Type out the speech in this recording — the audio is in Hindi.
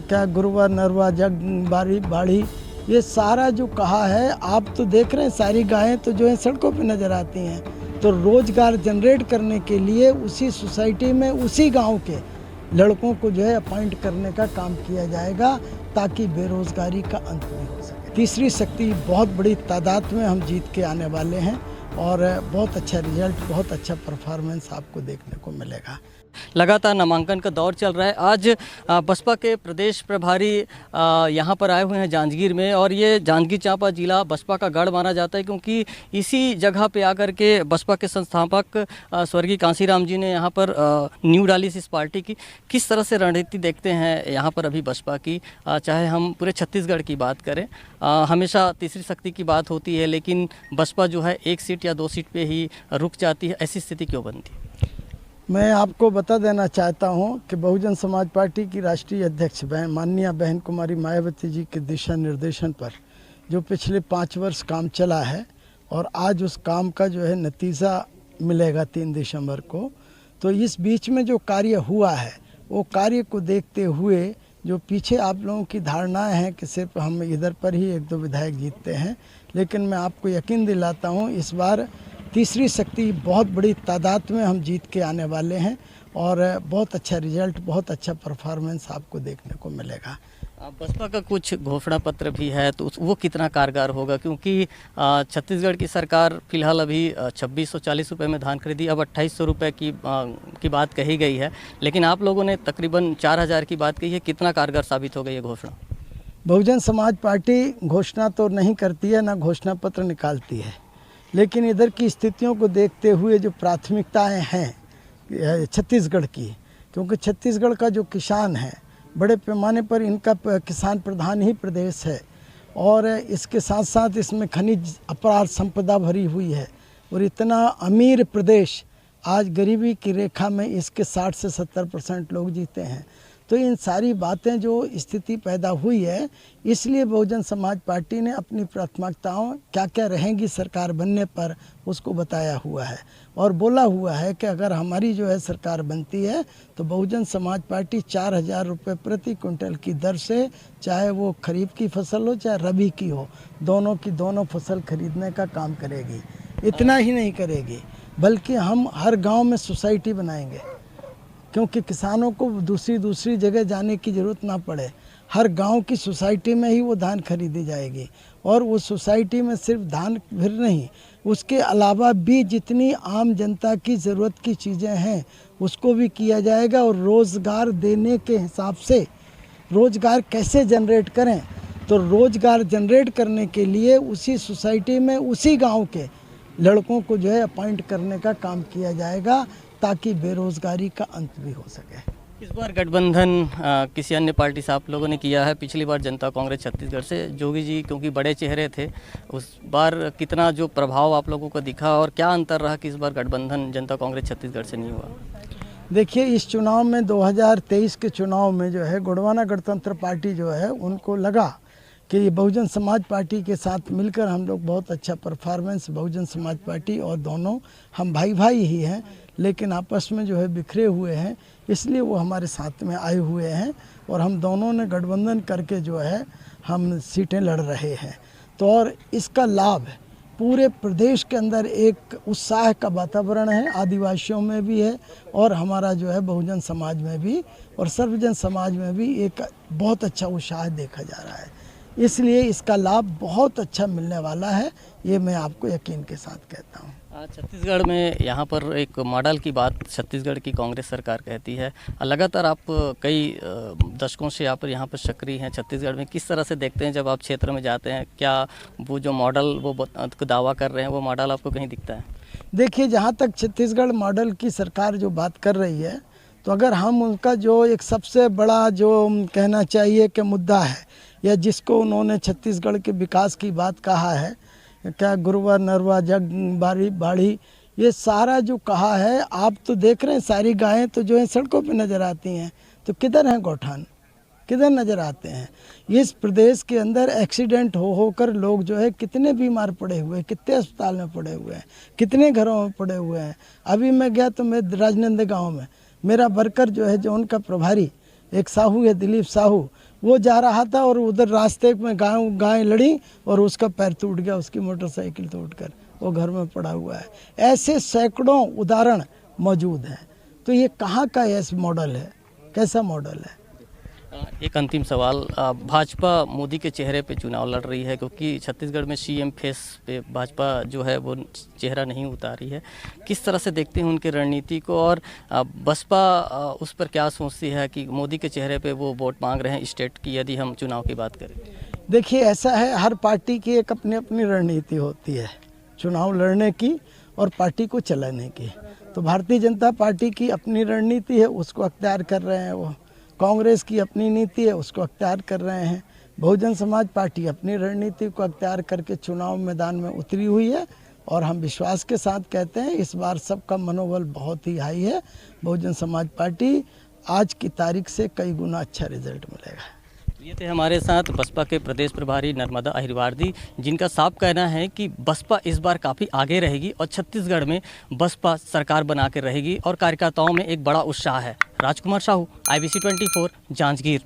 क्या गुरुवा नरवा जग बारी बाड़ी, ये सारा जो कहा है, आप तो देख रहे हैं सारी गायें तो जो है सड़कों पे नज़र आती हैं। तो रोज़गार जनरेट करने के लिए उसी सोसाइटी में उसी गांव के लड़कों को जो है अपॉइंट करने का काम किया जाएगा ताकि बेरोज़गारी का अंत भी हो सके। तीसरी शक्ति बहुत बड़ी तादाद में हम जीत के आने वाले हैं और बहुत अच्छा रिजल्ट, बहुत अच्छा परफॉर्मेंस आपको देखने को मिलेगा। लगातार नामांकन का दौर चल रहा है। आज बसपा के प्रदेश प्रभारी यहाँ पर आए हुए हैं जांजगीर में, और ये जांजगीर चांपा जिला बसपा का गढ़ माना जाता है क्योंकि इसी जगह पे आकर के बसपा के संस्थापक स्वर्गीय कांसीराम जी ने यहाँ पर नींव डाली इस पार्टी की। किस तरह से रणनीति देखते हैं यहाँ पर अभी बसपा की? चाहे हम पूरे छत्तीसगढ़ की बात करें, हमेशा तीसरी शक्ति की बात होती है, लेकिन बसपा जो है 1 सीट या 2 सीट पे ही रुक जाती है। ऐसी स्थिति क्यों बनती है? मैं आपको बता देना चाहता हूं कि बहुजन समाज पार्टी की राष्ट्रीय अध्यक्ष माननीय बहन कुमारी मायावती जी के दिशा निर्देशन पर जो पिछले 5 वर्ष काम चला है और आज उस काम का जो है नतीजा मिलेगा 3 दिसंबर को। तो इस बीच में जो कार्य हुआ है वो कार्य को देखते हुए जो पीछे आप लोगों की धारणाएं हैं कि सिर्फ हम इधर पर ही 1-2 विधायक जीतते हैं, लेकिन मैं आपको यकीन दिलाता हूं इस बार तीसरी शक्ति बहुत बड़ी तादाद में हम जीत के आने वाले हैं और बहुत अच्छा रिजल्ट, बहुत अच्छा परफॉर्मेंस आपको देखने को मिलेगा। बसपा का कुछ घोषणा पत्र भी है, तो वो कितना कारगर होगा? क्योंकि छत्तीसगढ़ की सरकार फिलहाल अभी 2640 रुपये में धान खरीदी, अब 2800 रुपये की बात कही गई है, लेकिन आप लोगों ने तकरीबन 4000 की बात कही है। कितना कारगर साबित होगा ये घोषणा? बहुजन समाज पार्टी घोषणा तो नहीं करती है, ना घोषणा पत्र निकालती है, लेकिन इधर की स्थितियों को देखते हुए जो प्राथमिकताएं हैं छत्तीसगढ़ की, क्योंकि छत्तीसगढ़ का जो किसान है बड़े पैमाने पर इनका किसान प्रधान ही प्रदेश है और इसके साथ साथ इसमें खनिज अपराध संपदा भरी हुई है और इतना अमीर प्रदेश आज गरीबी की रेखा में इसके 60 से 70% लोग जीते हैं। तो इन सारी बातें जो स्थिति पैदा हुई है, इसलिए बहुजन समाज पार्टी ने अपनी प्राथमिकताओं क्या क्या रहेंगी सरकार बनने पर उसको बताया हुआ है और बोला हुआ है कि अगर हमारी जो है सरकार बनती है तो बहुजन समाज पार्टी 4000 रुपये प्रति क्विंटल की दर से, चाहे वो खरीफ की फसल हो चाहे रबी की हो, दोनों की दोनों फसल खरीदने का काम करेगी। इतना ही नहीं करेगी बल्कि हम हर गाँव में सोसाइटी बनाएंगे, क्योंकि किसानों को दूसरी जगह जाने की ज़रूरत ना पड़े। हर गांव की सोसाइटी में ही वो धान खरीदी जाएगी और उस सोसाइटी में सिर्फ धान फिर नहीं, उसके अलावा भी जितनी आम जनता की ज़रूरत की चीज़ें हैं उसको भी किया जाएगा। और रोज़गार देने के हिसाब से रोज़गार कैसे जनरेट करें, तो रोज़गार जनरेट करने के लिए उसी सोसाइटी में उसी गाँव के लड़कों को जो है अपॉइंट करने का काम किया जाएगा ताकि बेरोज़गारी का अंत भी हो सके। इस बार गठबंधन किसी अन्य पार्टी से आप लोगों ने किया है? पिछली बार जनता कांग्रेस छत्तीसगढ़ से जोगी जी क्योंकि बड़े चेहरे थे, उस बार कितना जो प्रभाव आप लोगों को दिखा और क्या अंतर रहा कि इस बार गठबंधन जनता कांग्रेस छत्तीसगढ़ से नहीं हुआ? देखिए, इस चुनाव में 2023 के चुनाव में जो है गोंडवाना गणतंत्र पार्टी जो है उनको लगा कि ये बहुजन समाज पार्टी के साथ मिलकर हम लोग बहुत अच्छा परफॉर्मेंस, बहुजन समाज पार्टी और दोनों हम भाई भाई ही हैं लेकिन आपस में जो है बिखरे हुए हैं, इसलिए वो हमारे साथ में आए हुए हैं और हम दोनों ने गठबंधन करके जो है हम सीटें लड़ रहे हैं। तो और इसका लाभ पूरे प्रदेश के अंदर एक उत्साह का वातावरण है, आदिवासियों में भी है और हमारा जो है बहुजन समाज में भी और सर्वजन समाज में भी एक बहुत अच्छा उत्साह देखा जा रहा है। इसलिए इसका लाभ बहुत अच्छा मिलने वाला है, ये मैं आपको यकीन के साथ कहता हूँ। छत्तीसगढ़ में यहाँ पर एक मॉडल की बात छत्तीसगढ़ की कांग्रेस सरकार कहती है। लगातार आप कई दशकों से यहाँ पर सक्रिय हैं छत्तीसगढ़ में। किस तरह से देखते हैं जब आप क्षेत्र में जाते हैं? क्या वो जो मॉडल वो दावा कर रहे हैं वो मॉडल आपको कहीं दिखता है? देखिए, जहाँ तक छत्तीसगढ़ मॉडल की सरकार जो बात कर रही है, तो अगर हम उनका जो एक सबसे बड़ा जो कहना चाहिए कि मुद्दा है या जिसको उन्होंने छत्तीसगढ़ के विकास की बात कहा है, क्या गुरुवा नरवा जग बारी बाड़ी, ये सारा जो कहा है, आप तो देख रहे हैं सारी गायें तो जो है सड़कों पे नज़र आती हैं, तो किधर हैं गौठान, किधर नज़र आते हैं? इस प्रदेश के अंदर एक्सीडेंट होकर लोग जो है कितने बीमार पड़े हुए हैं, कितने अस्पताल में पड़े हुए हैं, कितने घरों में पड़े हुए हैं। अभी मैं गया तो मैं राजनंद गाँव में, मेरा वर्कर जो है जो उनका प्रभारी एक साहू है दिलीप साहू, वो जा रहा था और उधर रास्ते में गाय लड़ी और उसका पैर टूट गया, उसकी मोटरसाइकिल तोड़कर वो घर में पड़ा हुआ है। ऐसे सैकड़ों उदाहरण मौजूद हैं। तो ये कहाँ का ऐसा मॉडल है, कैसा मॉडल है? एक अंतिम सवाल, भाजपा मोदी के चेहरे पे चुनाव लड़ रही है क्योंकि छत्तीसगढ़ में सीएम फेस पे भाजपा जो है वो चेहरा नहीं उतारी है। किस तरह से देखते हैं उनकी रणनीति को, और बसपा उस पर क्या सोचती है कि मोदी के चेहरे पे वो वोट मांग रहे हैं स्टेट की, यदि हम चुनाव की बात करें? देखिए, ऐसा है, हर पार्टी की एक अपनी अपनी रणनीति होती है चुनाव लड़ने की और पार्टी को चलाने की। तो भारतीय जनता पार्टी की अपनी रणनीति है, उसको अख्तियार कर रहे हैं वो। कांग्रेस की अपनी नीति है, उसको अख्तियार कर रहे हैं। बहुजन समाज पार्टी अपनी रणनीति को अख्तियार करके चुनाव मैदान में उतरी हुई है और हम विश्वास के साथ कहते हैं इस बार सबका मनोबल बहुत ही हाई है। बहुजन समाज पार्टी आज की तारीख से कई गुना अच्छा रिजल्ट मिलेगा। ये थे हमारे साथ बसपा के प्रदेश प्रभारी नर्मदा अहिरवारदी, जिनका साफ कहना है कि बसपा इस बार काफ़ी आगे रहेगी और छत्तीसगढ़ में बसपा सरकार बना के रहेगी और कार्यकर्ताओं में एक बड़ा उत्साह है। राजकुमार साहू, IBC 24, जांजगीर।